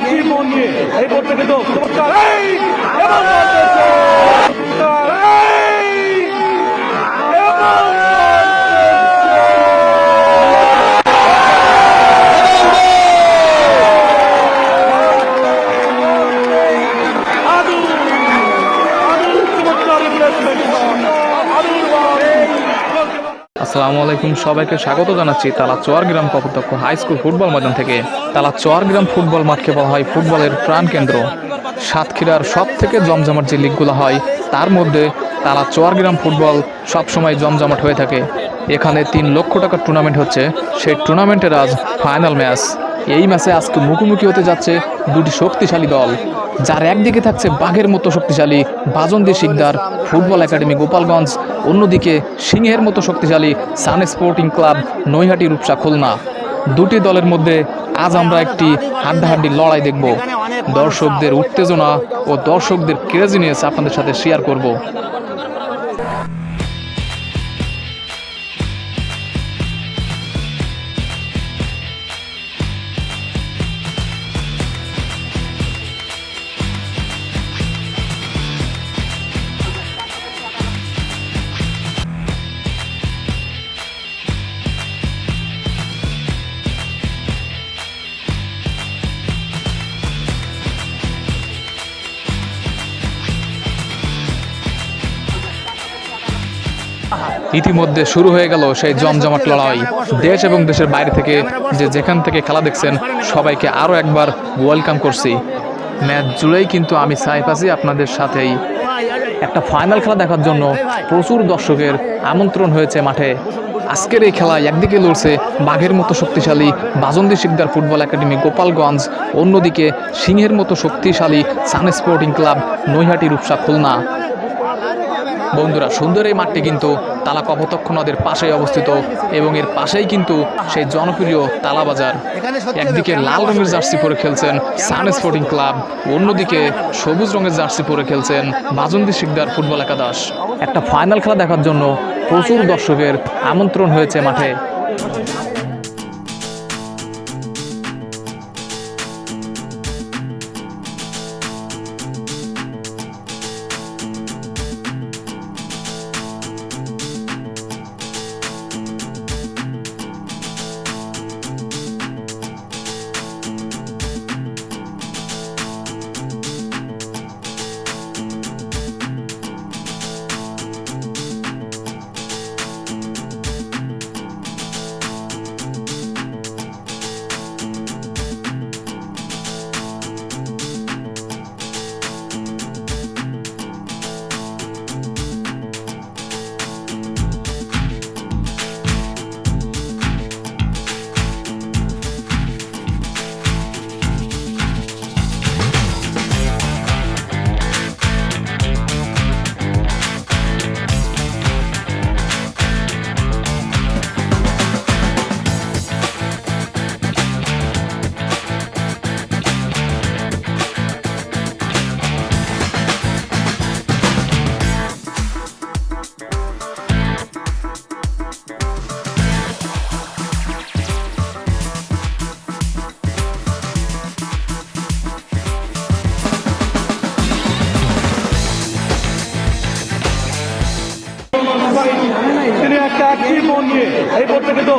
কি মন নিয়ে এই করতে কিন্তু আসসালামু আলাইকুম, সবাইকে স্বাগত জানাচ্ছি তালা চুয়ারগ্রাম কপোতাক্ষ হাই স্কুল ফুটবল ময়দান থেকে। তালা চুয়ারগ্রাম ফুটবল মাঠকে বলা হয় ফুটবলের প্রাণকেন্দ্র। সাতক্ষীরার সব থেকে জমজমাট যে লিগগুলো হয় তার মধ্যে তালা চুয়ারগ্রাম ফুটবল সবসময় জমজমাট হয়ে থাকে। এখানে 3 লক্ষ টাকার টুর্নামেন্ট হচ্ছে। সেই টুর্নামেন্টের আজ ফাইনাল ম্যাচ। এই ম্যাচে আজকে মুখোমুখি হতে যাচ্ছে দুটি শক্তিশালী দল, যার একদিকে থাকছে বাঘের মতো শক্তিশালী বাজন্দি শিকদার ফুটবল একাডেমি গোপালগঞ্জ, অন্যদিকে সিংহের মতো শক্তিশালী সান স্পোর্টিং ক্লাব নৈহাটি রূপসা খুলনা। দুটি দলের মধ্যে আজ আমরা একটি হাড্ডাহাড্ডি লড়াই দেখব। দর্শকদের উত্তেজনা ও দর্শকদের ক্রেজিনেস আপনাদের সাথে শেয়ার করব। ইতিমধ্যে শুরু হয়ে গেল সেই জমজমাট লড়াই। দেশ এবং দেশের বাইরে থেকে যেখান থেকে খেলা দেখছেন সবাইকে আরও একবার ওয়েলকাম করছি। ম্যাচ জুড়েই কিন্তু আমি সাইফ আছি আপনাদের সাথেই। একটা ফাইনাল খেলা দেখার জন্য প্রচুর দর্শকের আমন্ত্রণ হয়েছে মাঠে। আজকের এই খেলায় একদিকে লড়ছে বাঘের মতো শক্তিশালী বাজন্দি শিকদার ফুটবল একাডেমি গোপালগঞ্জ, অন্যদিকে সিংহের মতো শক্তিশালী সান স্পোর্টিং ক্লাব নৈহাটি রূপসা খুলনা। বন্ধুরা, সুন্দর এই মাঠটি কিন্তু তালা কপোতাক্ষ নদের পাশেই অবস্থিত এবং এর পাশেই কিন্তু সেই জনপ্রিয় তালা বাজার। একদিকে লাল রঙের জার্সি পরে খেলছেন সান স্পোর্টিং ক্লাব, অন্যদিকে সবুজ রঙের জার্সি পরে খেলছেন বাজন্দি শিকদার ফুটবল একাদশ। একটা ফাইনাল খেলা দেখার জন্য প্রচুর দর্শকের আমন্ত্রণ হয়েছে মাঠে। তিনি একটা কি মন নিয়ে এই করতে কিন্তু